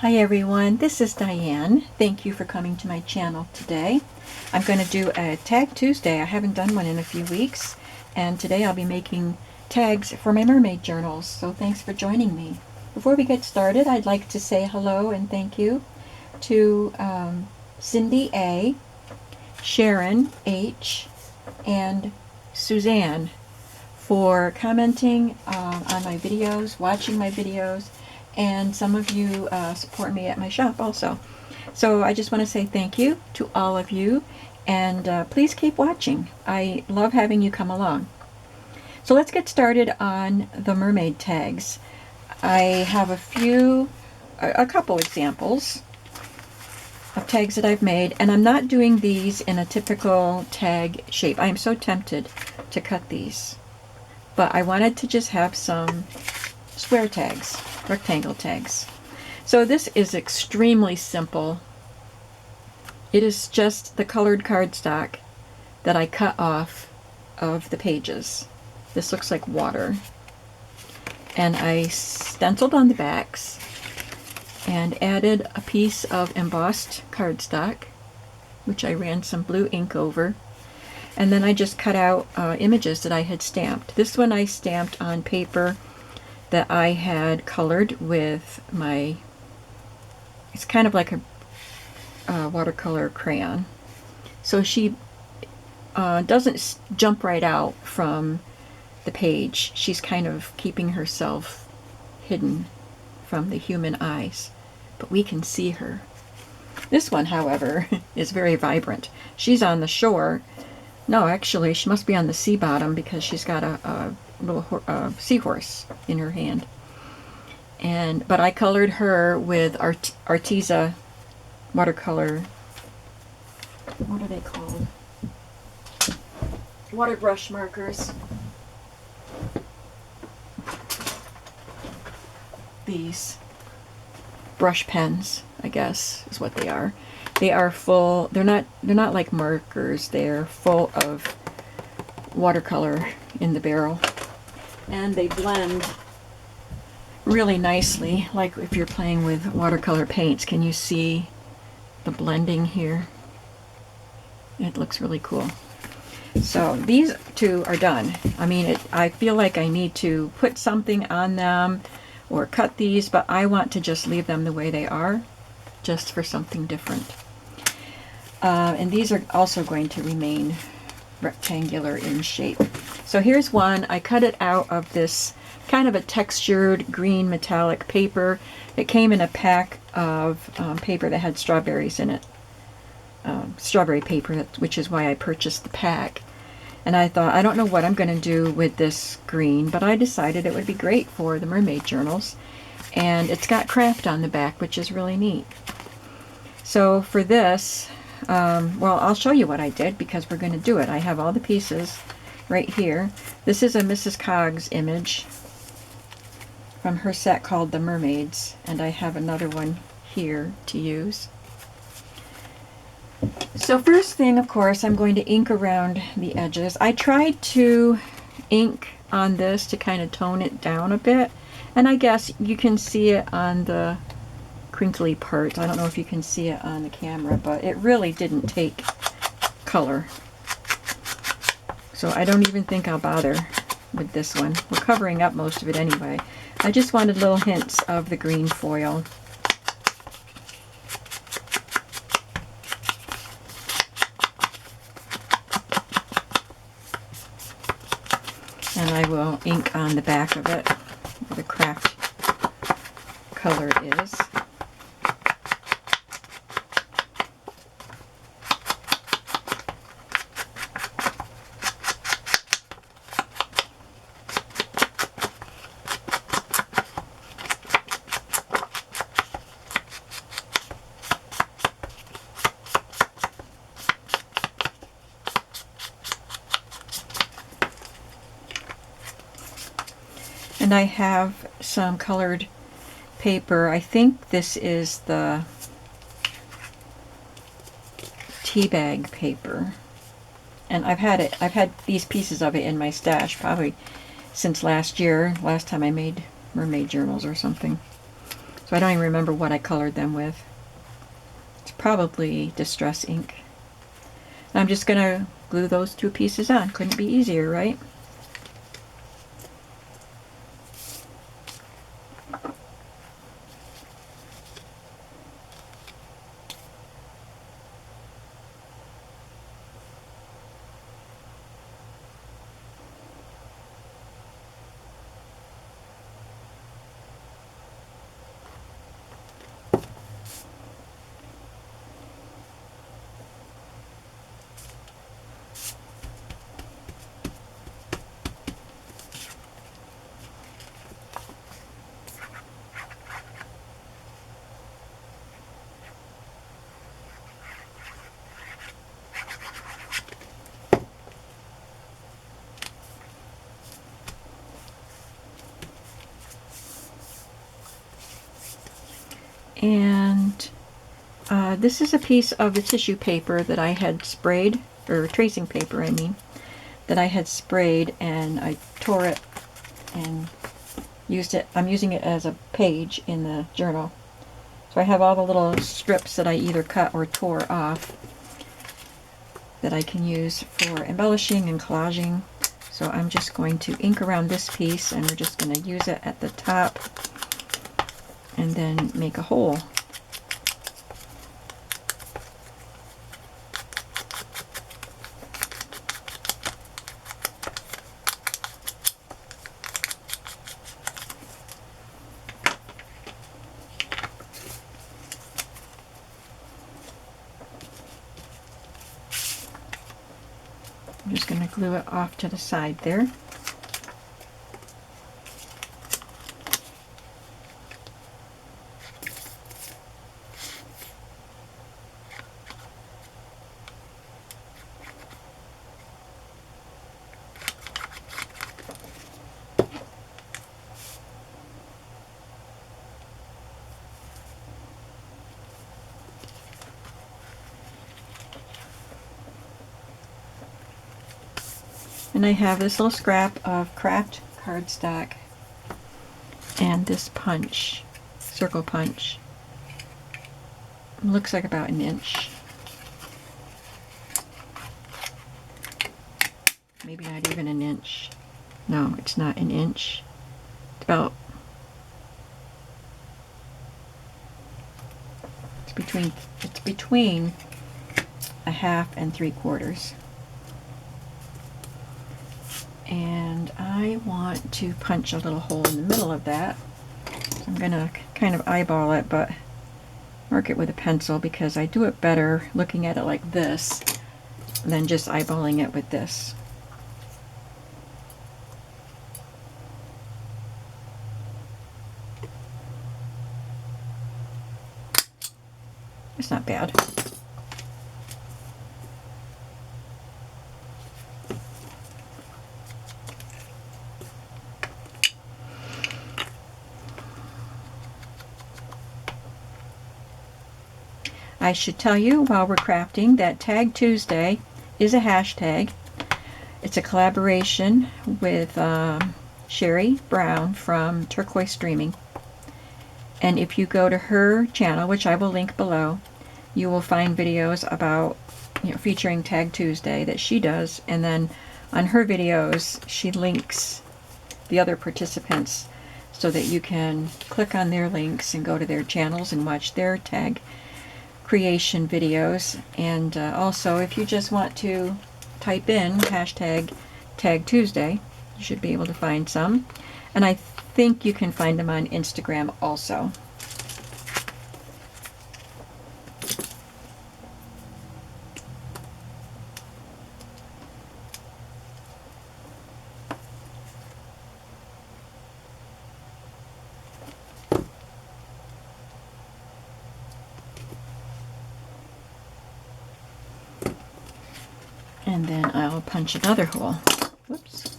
Hi everyone, this is Diane. Thank you for coming to my channel today. I'm going to do a Tag Tuesday. I haven't done one in a few weeks, and today I'll be making tags for my mermaid journals, so thanks for joining me. Before we get started, I'd like to say hello and thank you to Cindy A, Sharon H, and Suzanne for commenting on my videos, watching my videos, and some of you support me at my shop also. So I just want to say thank you to all of you, and please keep watching. I love having you come along. So let's get started on the mermaid tags. I have a couple examples of tags that I've made, and I'm not doing these in a typical tag shape. I am so tempted to cut these, but I wanted to just have some square tags, rectangle tags. So this is extremely simple. It is just the colored cardstock that I cut off of the pages. This looks like water. And I stenciled on the backs and added a piece of embossed cardstock, which I ran some blue ink over. And then I just cut out images that I had stamped. This one I stamped on paper that I had colored with it's kind of like a watercolor crayon. So she doesn't jump right out from the page. She's kind of keeping herself hidden from the human eyes, but we can see her. This one, however, is very vibrant. She's on the shore. No, actually, she must be on the sea bottom because she's got a little seahorse in her hand. But I colored her with Arteza watercolor. What are they called? Water brush markers. These brush pens, I guess, is what they are. They are full. They're not like markers. They're full of watercolor in the barrel, and they blend really nicely, like if you're playing with watercolor paints. Can you see the blending here? It looks really cool. So these two are done. I mean, I feel like I need to put something on them or cut these, but I want to just leave them the way they are, just for something different. And these are also going to remain rectangular in shape. So here's one. I cut it out of this kind of a textured green metallic paper. It came in a pack of paper that had strawberries in it. Strawberry paper, which is why I purchased the pack. And I thought, I don't know what I'm going to do with this green, but I decided it would be great for the mermaid journals. And it's got craft on the back, which is really neat. So for this, well, I'll show you what I did because we're going to do it. I have all the pieces right here. This is a Mrs. Cogs image from her set called The Mermaids, and I have another one here to use. So first thing, of course, I'm going to ink around the edges. I tried to ink on this to kind of tone it down a bit, and I guess you can see it on the crinkly part. I don't know if you can see it on the camera, but it really didn't take color. So I don't even think I'll bother with this one. We're covering up most of it anyway. I just wanted little hints of the green foil. And I will ink on the back of it where the craft color is. And I have some colored paper. I think this is the tea bag paper. And I've had these pieces of it in my stash probably since last year, last time I made mermaid journals or something. So I don't even remember what I colored them with. It's probably Distress ink. And I'm just going to glue those two pieces on. Couldn't be easier, right? And this is a piece of the tissue paper that I had sprayed, or tracing paper I mean, that I had sprayed, and I tore it and used it. I'm using it as a page in the journal. So I have all the little strips that I either cut or tore off that I can use for embellishing and collaging. So I'm just going to ink around this piece, and we're just going to use it at the top and then make a hole. I'm just going to glue it off to the side there. And I have this little scrap of craft cardstock and this punch, circle punch. It looks like about an inch. Maybe not even an inch. No, it's not an inch. It's about, it's between a half and 3/4. And I want to punch a little hole in the middle of that. So I'm going to kind of eyeball it, but mark it with a pencil because I do it better looking at it like this than just eyeballing it with this. It's not bad. I should tell you while we're crafting that Tag Tuesday is a hashtag. It's a collaboration with Sherry Brown from Turquoise Dreaming. And if you go to her channel, which I will link below, you will find videos about, featuring Tag Tuesday that she does. And then on her videos, she links the other participants so that you can click on their links and go to their channels and watch their tag creation videos. And also, if you just want to type in hashtag Tag Tuesday, you should be able to find some. And I think you can find them on Instagram also. And then I'll punch another hole. Whoops.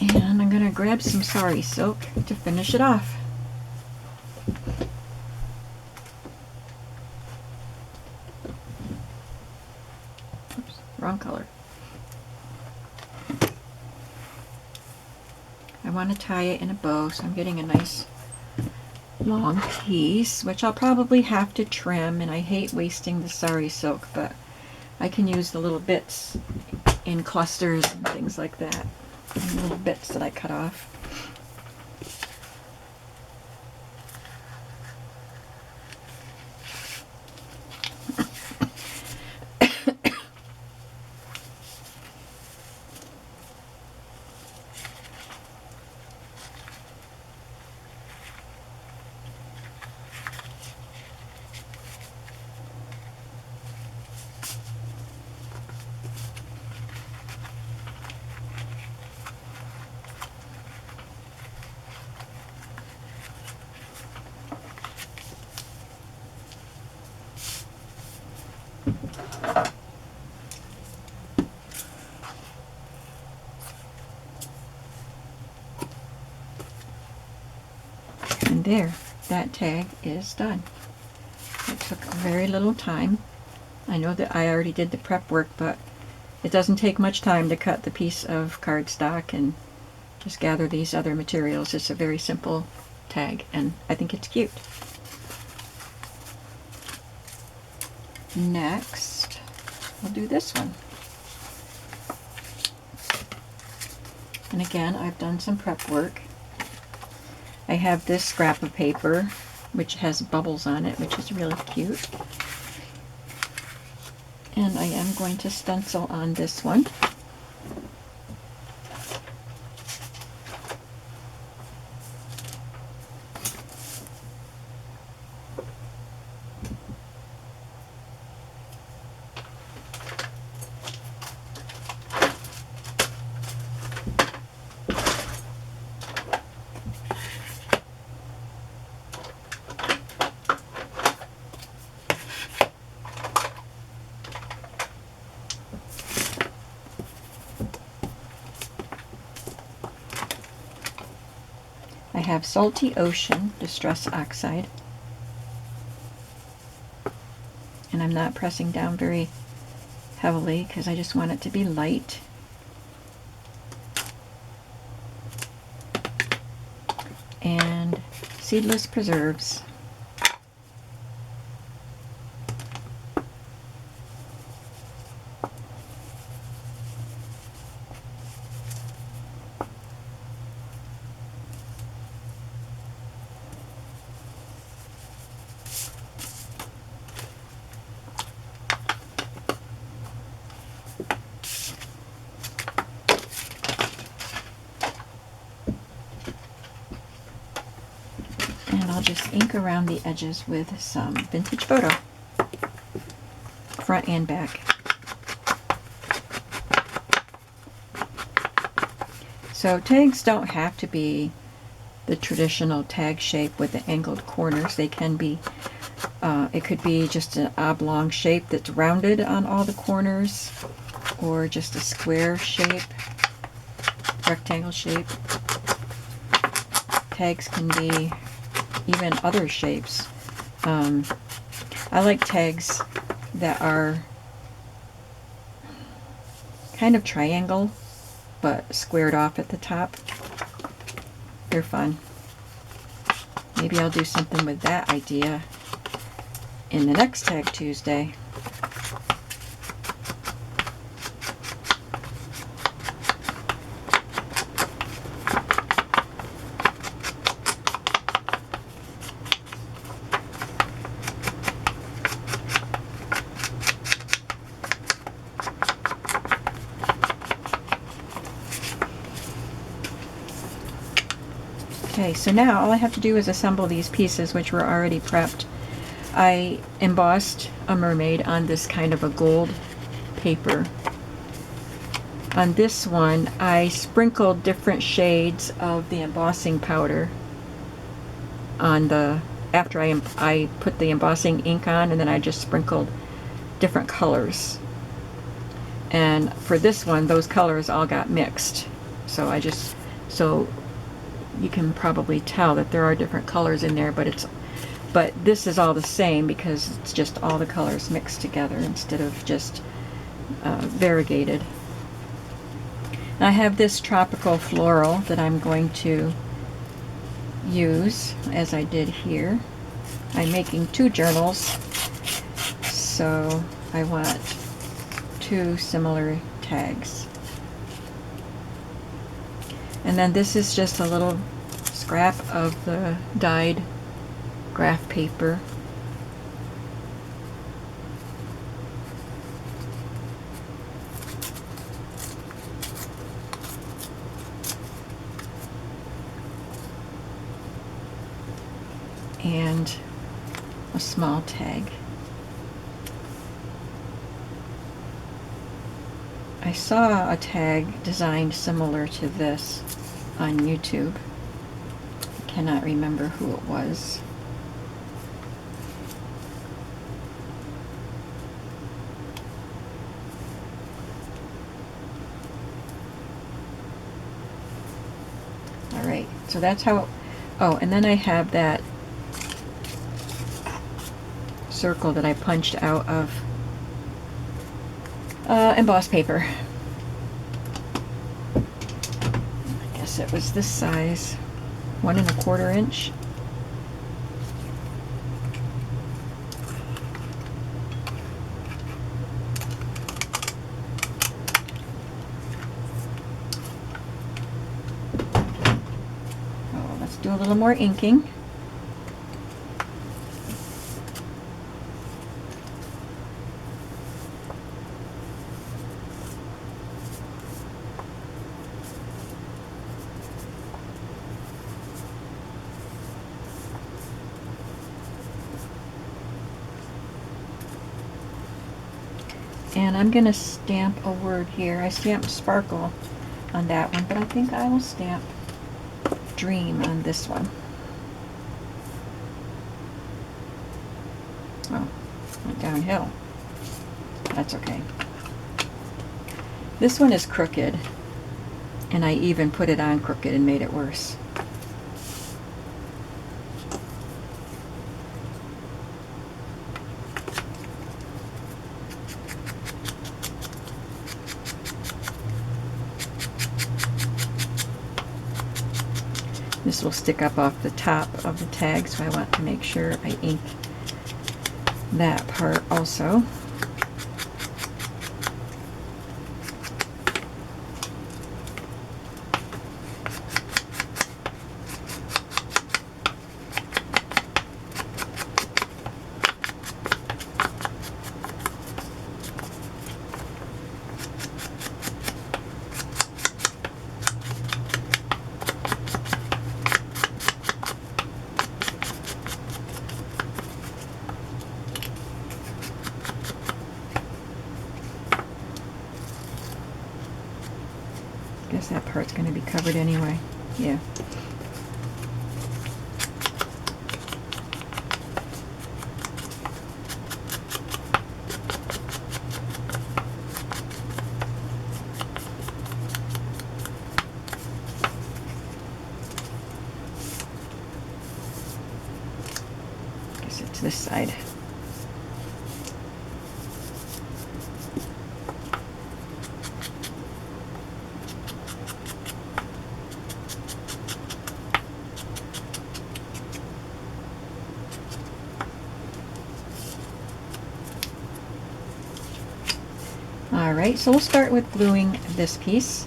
And I'm going to grab some sari silk to finish it off. Oops, wrong color. want to tie it in a bow, so I'm getting a nice long piece, which I'll probably have to trim, and I hate wasting the sari silk, but I can use the little bits in clusters and things like that, and little bits that I cut off. And there, that tag is done. It took very little time. I know that I already did the prep work, but it doesn't take much time to cut the piece of cardstock and just gather these other materials. It's a very simple tag, and I think it's cute. Next, we'll do this one. And again, I've done some prep work. I have this scrap of paper, which has bubbles on it, which is really cute. And I am going to stencil on this one. I have Salty Ocean Distress Oxide, and I'm not pressing down very heavily because I just want it to be light. And Seedless Preserves. And I'll just ink around the edges with some Vintage Photo, front and back. So tags don't have to be the traditional tag shape with the angled corners. They can be, it could be just an oblong shape that's rounded on all the corners, or just a square shape, rectangle shape. Tags can be even other shapes. I like tags that are kind of triangle but squared off at the top. They're fun. Maybe I'll do something with that idea in the next Tag Tuesday. Okay, so now all I have to do is assemble these pieces, which were already prepped. I embossed a mermaid on this kind of a gold paper. On this one, I sprinkled different shades of the embossing powder on the, after I put the embossing ink on, and then I just sprinkled different colors. And for this one, those colors all got mixed. So so you can probably tell that there are different colors in there, but this is all the same because it's just all the colors mixed together instead of just variegated. I have this tropical floral that I'm going to use, as I did here. I'm making 2 journals, so I want 2 similar tags. And then this is just a little scrap of the dyed graph paper. And a small tag. I saw a tag designed similar to this on YouTube. I cannot remember who it was. Alright, so that's how it, oh, and then I have that circle that I punched out of embossed paper. I guess it was this size, 1 1/4 inch. Oh, let's do a little more inking. And I'm going to stamp a word here. I stamped sparkle on that one, but I think I will stamp dream on this one. Oh, went downhill. That's okay. This one is crooked, and I even put it on crooked and made it worse. This will stick up off the top of the tag, so I want to make sure I ink that part also. Guess that part's going to be covered anyway. Yeah. Guess it's this side. Alright, so we'll start with gluing this piece.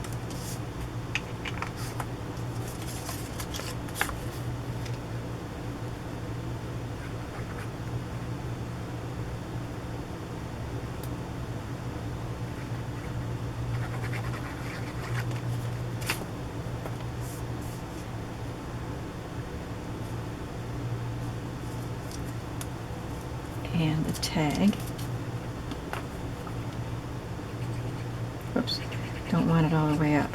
And the tag. Oops, don't want it all the way up.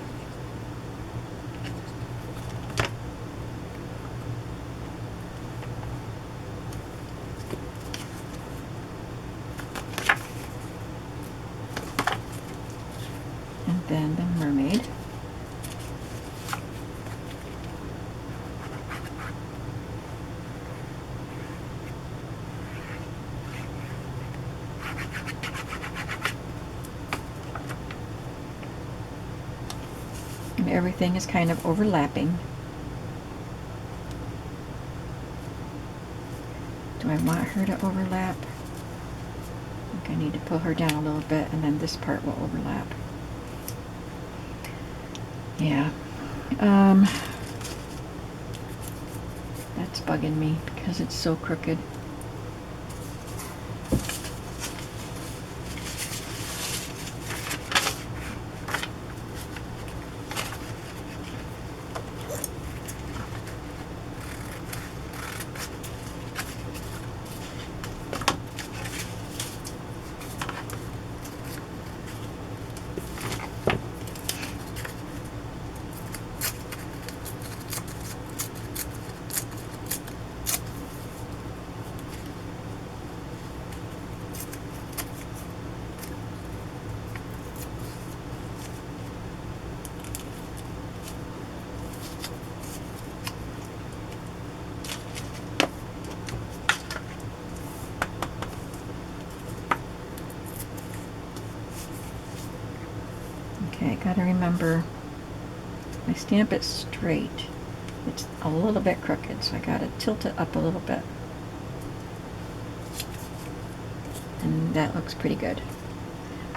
And then the mermaid. And everything is kind of overlapping. Do I want her to overlap? I think I need to pull her down a little bit, and then this part will overlap. Yeah. That's bugging me because it's so crooked. Okay, gotta remember, I stamp it straight. It's a little bit crooked, so I gotta tilt it up a little bit. And that looks pretty good.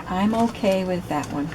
I'm okay with that one.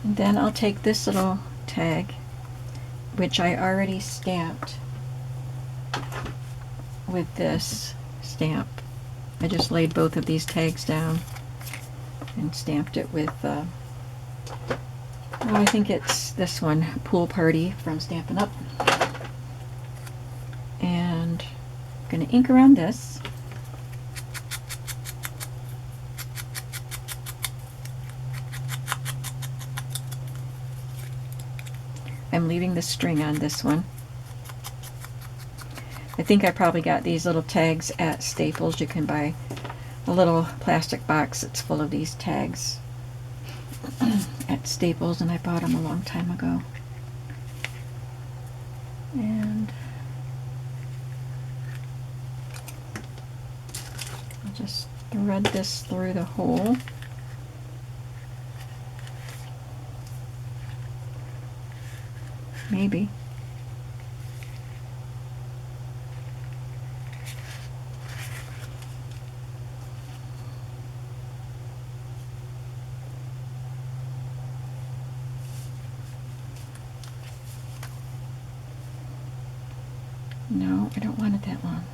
And then I'll take this little tag, which I already stamped with this stamp. I just laid both of these tags down and stamped it with, I think it's this one, Pool Party from Stampin' Up. And I'm going to ink around this. I'm leaving the string on this one. I think I probably got these little tags at Staples. You can buy a little plastic box that's full of these tags at Staples, and I bought them a long time ago. And I'll just thread this through the hole. Maybe. No, I don't want it that long.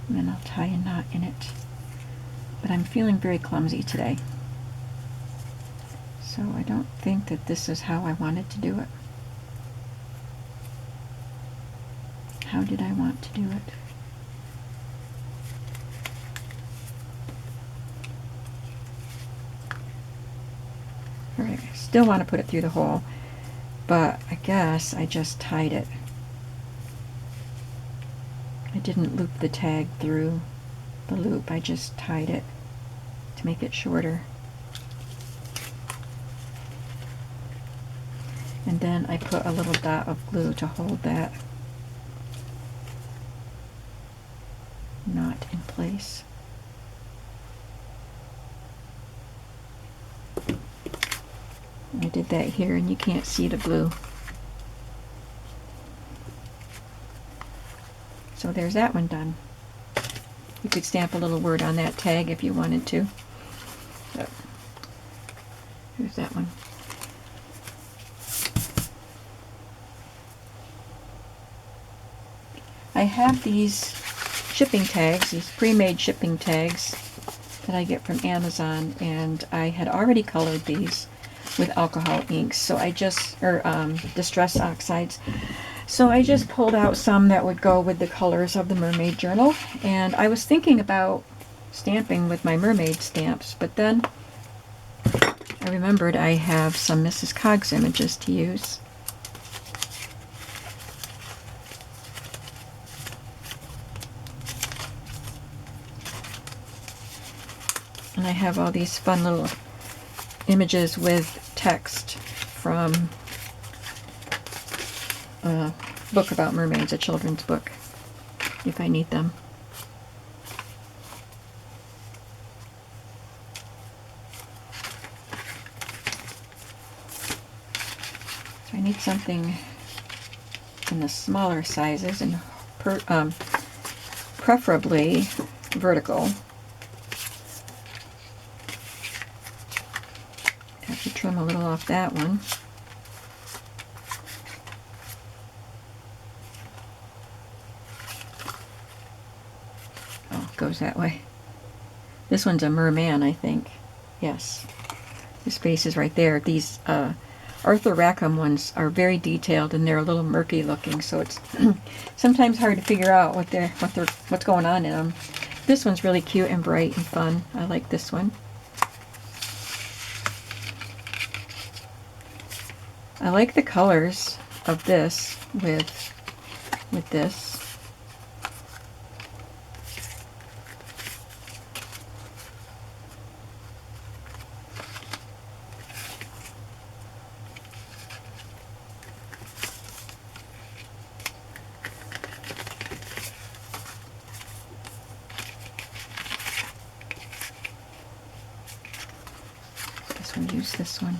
And then I'll tie a knot in it. But I'm feeling very clumsy today. So I don't think that this is how I wanted to do it. How did I want to do it? Alright, I still want to put it through the hole, but I guess I just tied it. I didn't loop the tag through the loop, I just tied it to make it shorter. And then I put a little dot of glue to hold that. knot in place. I did that here and you can't see the blue. So there's that one done. You could stamp a little word on that tag if you wanted to. So here's that one. I have these shipping tags, these pre-made shipping tags that I get from Amazon, and I had already colored these with alcohol inks, so I just, or distress oxides. So I just pulled out some that would go with the colors of the Mermaid journal, and I was thinking about stamping with my Mermaid stamps, but then I remembered I have some Mrs. Cogs images to use. And I have all these fun little images with text from a book about mermaids, a children's book, if I need them. So I need something in the smaller sizes and preferably vertical. Have to trim a little off that one. Oh, it goes that way. This one's a merman, I think. Yes. The space is right there. These Arthur Rackham ones are very detailed and they're a little murky looking, so it's sometimes hard to figure out what's going on in them. This one's really cute and bright and fun. I like this one. I like the colors of this with this. Use this one.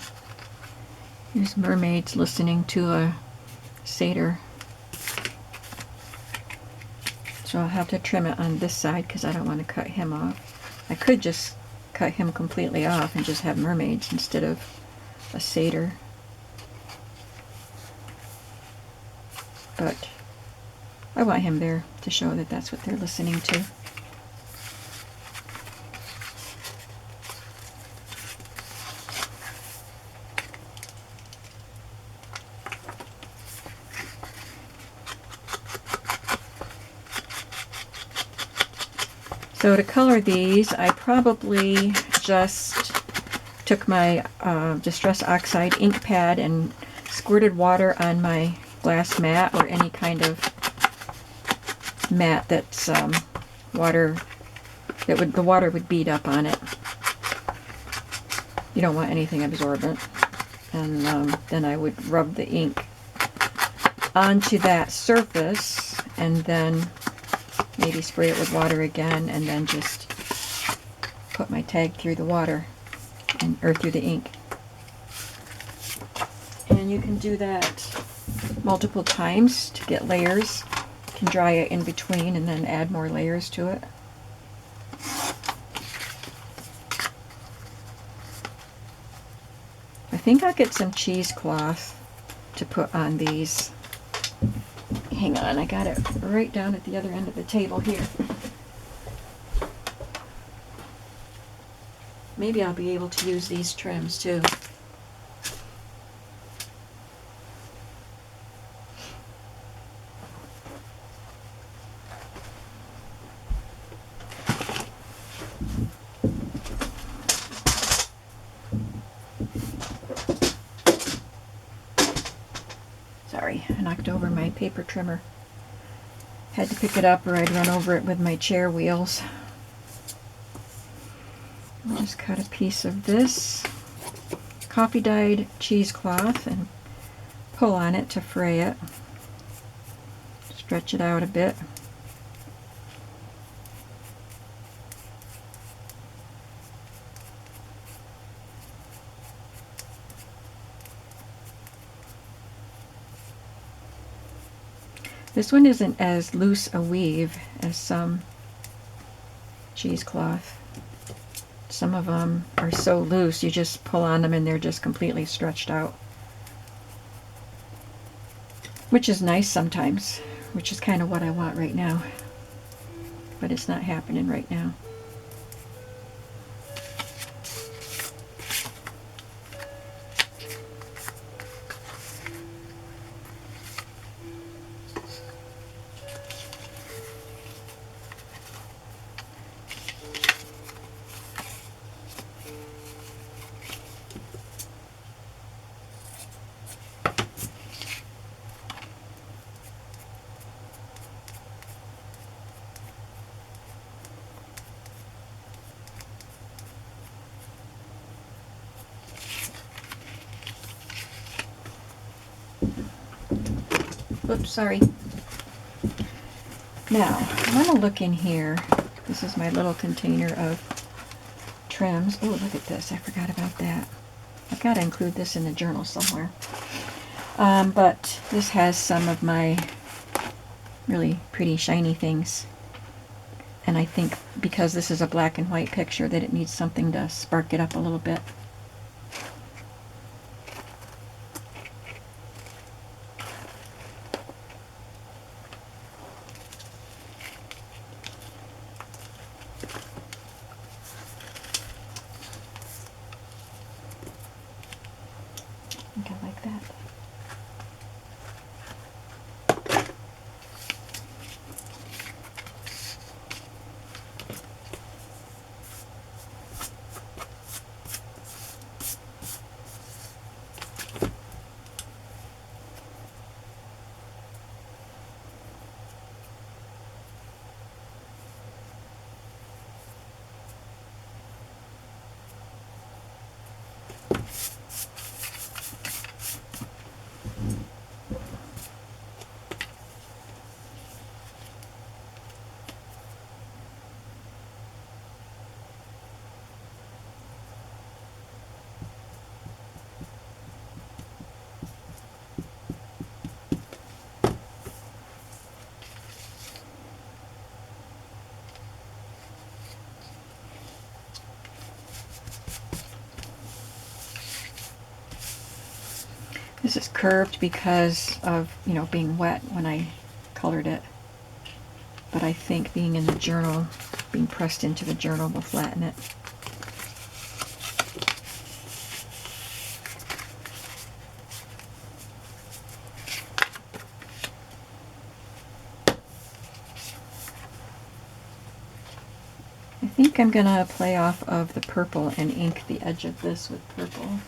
Here's mermaids listening to a satyr. So I'll have to trim it on this side because I don't want to cut him off. I could just cut him completely off and just have mermaids instead of a satyr. But I want him there to show that that's what they're listening to. So to color these, I probably just took my Distress Oxide ink pad and squirted water on my glass mat or any kind of mat that's water, the water would bead up on it. You don't want anything absorbent. And then I would rub the ink onto that surface and then maybe spray it with water again, and then just put my tag through the water or through the ink. And you can do that multiple times to get layers. You can dry it in between and then add more layers to it. I think I'll get some cheesecloth to put on these. Hang on, I got it right down at the other end of the table here. Maybe I'll be able to use these trims too. Sorry, I knocked over my paper trimmer. Had to pick it up or I'd run over it with my chair wheels. I'll just cut a piece of this coffee dyed cheesecloth and pull on it to fray it. Stretch it out a bit. This one isn't as loose a weave as some cheesecloth. Some of them are so loose you just pull on them and they're just completely stretched out. Which is nice sometimes, which is kind of what I want right now. But it's not happening right now. Oops, sorry. Now, I want to look in here. This is my little container of trims. Oh, look at this. I forgot about that. I've got to include this in the journal somewhere. But this has some of my really pretty shiny things. And I think because this is a black and white picture that it needs something to spark it up a little bit. I think I like that. This is curved because of, being wet when I colored it. But I think being in the journal, being pressed into the journal will flatten it. I think I'm going to play off of the purple and ink the edge of this with purple.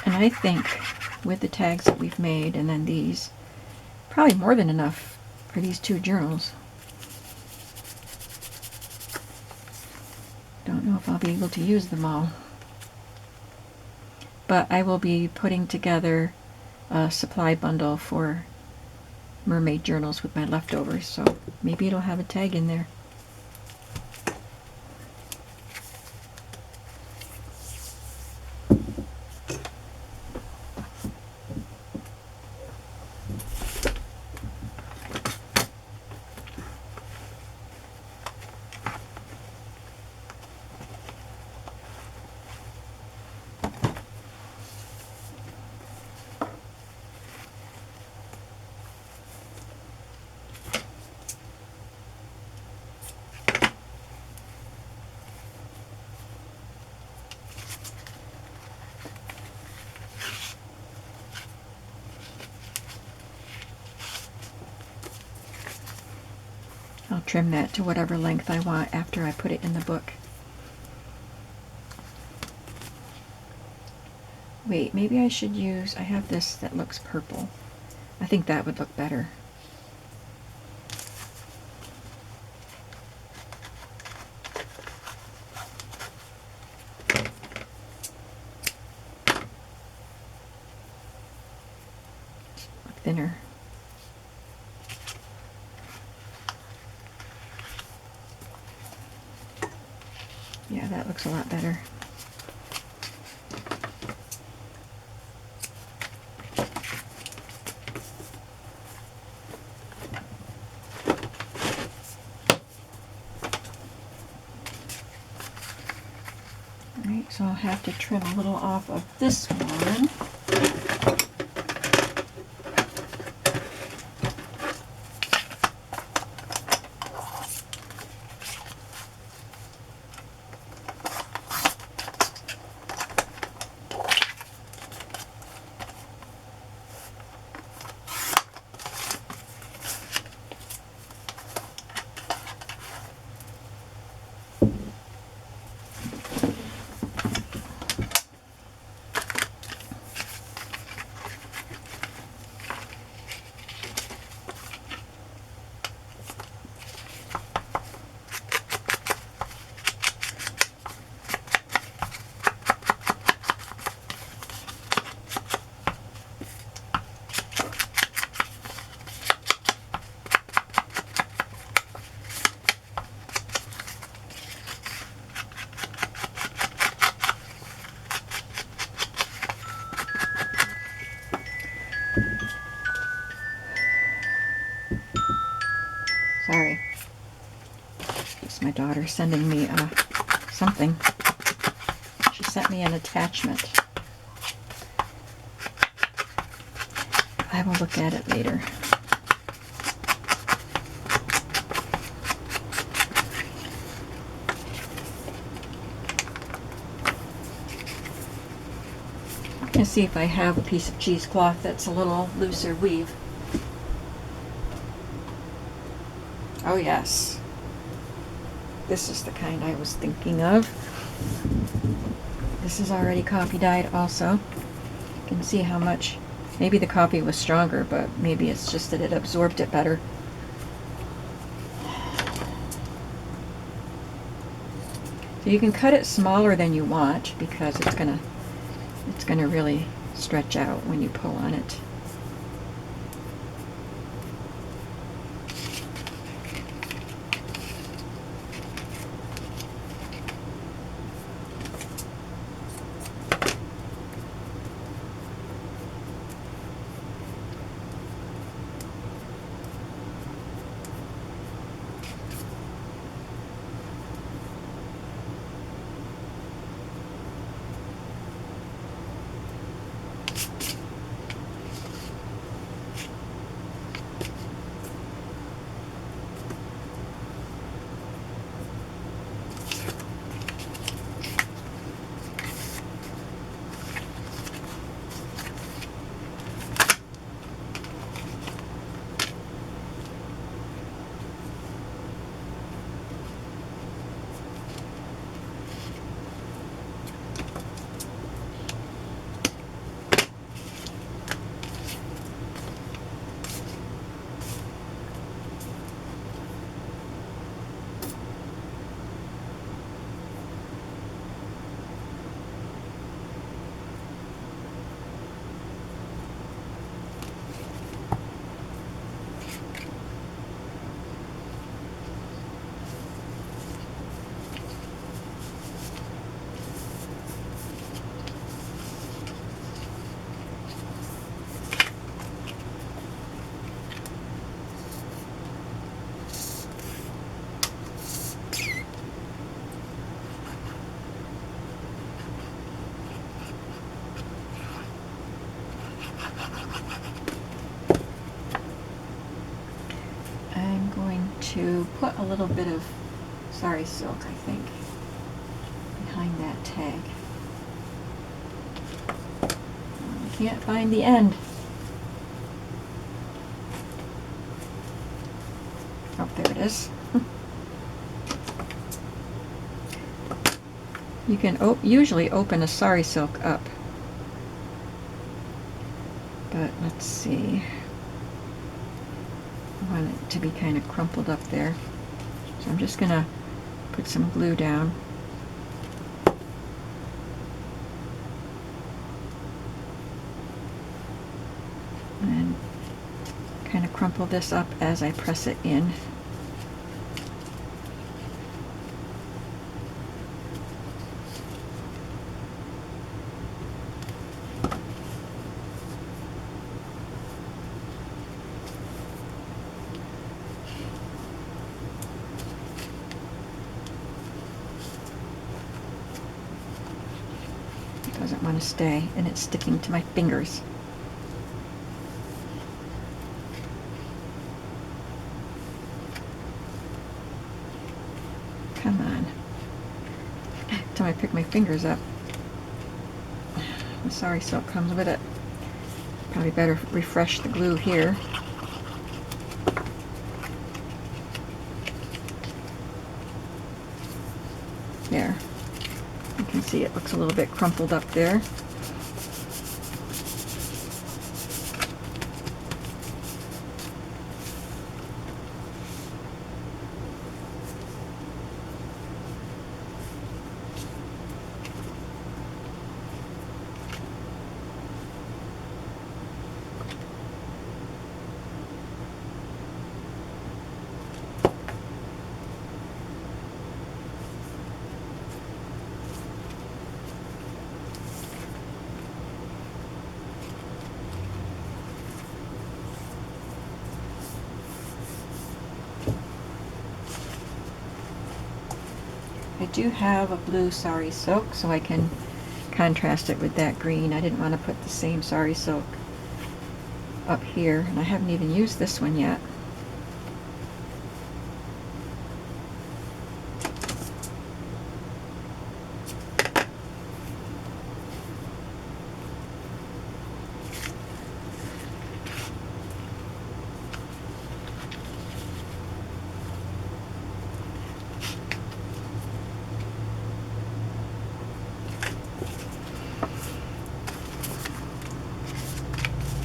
And I think with the tags that we've made and then these, probably more than enough for these 2 journals. Don't know if I'll be able to use them all. But I will be putting together a supply bundle for mermaid journals with my leftovers, so maybe it'll have a tag in there. I'll trim that to whatever length I want after I put it in the book. Wait, maybe I should use, I have this that looks purple. I think that would look better. Thinner. Yeah, that looks a lot better. Alright, so I'll have to trim a little off of this one. Sorry. It's my daughter sending me something. She sent me an attachment. I will look at it later. I'm going to see if I have a piece of cheesecloth that's a little looser weave. Oh yes, this is the kind I was thinking of. This is already coffee dyed also. You can see how much, maybe the coffee was stronger, but maybe it's just that it absorbed it better. So you can cut it smaller than you want because it's gonna really stretch out when you pull on it. I'm going to put a little bit of sari silk, I think, behind that tag. I can't find the end. Oh, there it is. You can usually open a sari silk up. But let's see. I want it to be kind of crumpled up there. So I'm just going to put some glue down. And kind of crumple this up as I press it in. It doesn't want to stay, and it's sticking to my fingers. Come on. Until I pick my fingers up. The sari silk comes with it. Probably better refresh the glue here. There. You can see it looks a little bit crumpled up there. I do have a blue sari silk, so I can contrast it with that green. I didn't want to put the same sari silk up here, and I haven't even used this one yet.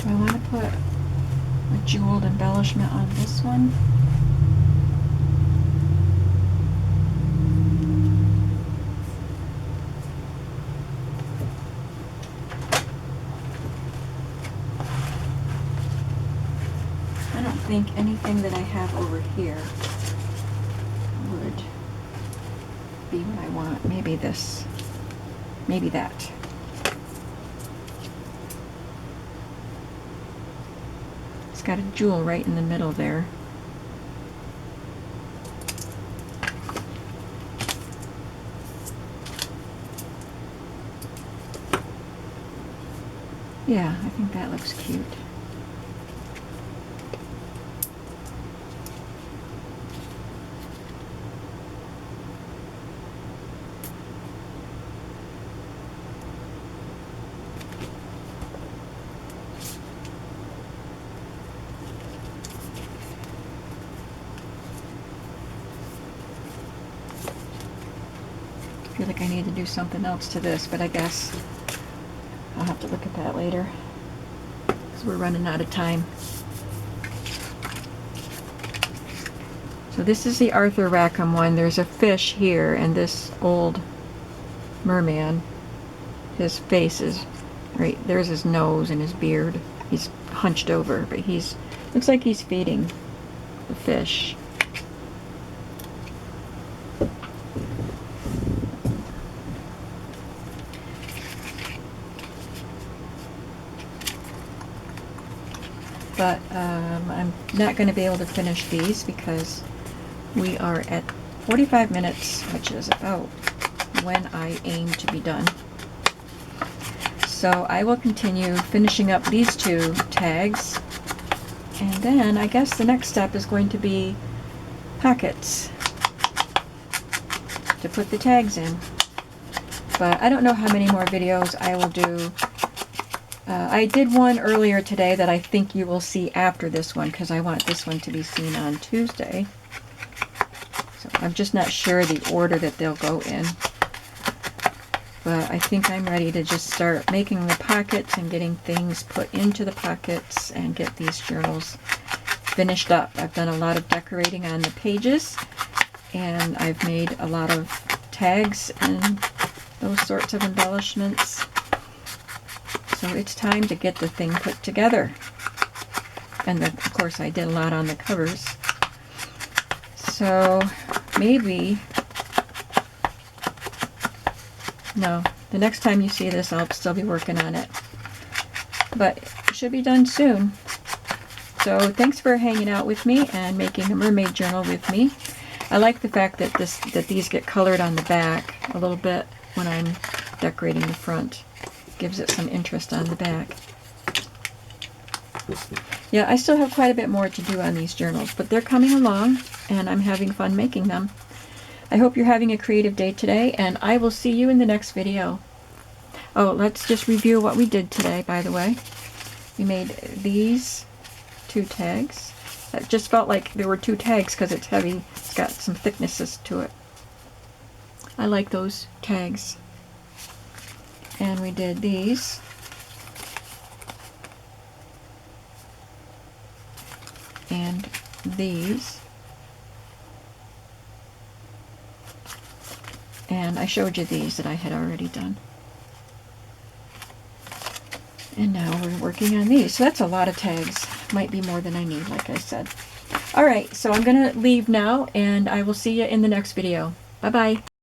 Do I want to put a jeweled embellishment on this one? I don't think anything that I have over here would be what I want. Maybe this. Maybe that. It's got a jewel right in the middle there. Yeah, I think that looks cute. I feel like I need to do something else to this, but I guess I'll have to look at that later because we're running out of time. So this is the Arthur Rackham one. There's a fish here, and this old merman, his face is right there's his nose and his beard. He's hunched over, but looks like he's feeding the fish. But I'm not going to be able to finish these because we are at 45 minutes, which is about when I aim to be done. So I will continue finishing up these two tags, and then I guess the next step is going to be pockets to put the tags in. But I don't know how many more videos I will do. I did one earlier today that I think you will see after this one because I want this one to be seen on Tuesday. I'm just not sure the order that they'll go in. But I think I'm ready to just start making the pockets and getting things put into the pockets and get these journals finished up. I've done a lot of decorating on the pages, and I've made a lot of tags and those sorts of embellishments. So it's time to get the thing put together. And then, of course, I did a lot on the covers. So maybe, no, the next time you see this, I'll still be working on it. But it should be done soon. So thanks for hanging out with me and making a mermaid journal with me. I like the fact that these get colored on the back a little bit when I'm decorating the front. Gives it some interest on the back. Yeah, I still have quite a bit more to do on these journals, but they're coming along and I'm having fun making them. I hope you're having a creative day today, and I will see you in the next video. Oh, let's just review what we did today, by the way. We made these 2 tags. It just felt like there were 2 tags because it's heavy. It's got some thicknesses to it. I like those tags. And we did these. And these. And I showed you these that I had already done. And now we're working on these. So that's a lot of tags. Might be more than I need, like I said. Alright, so I'm going to leave now, and I will see you in the next video. Bye-bye.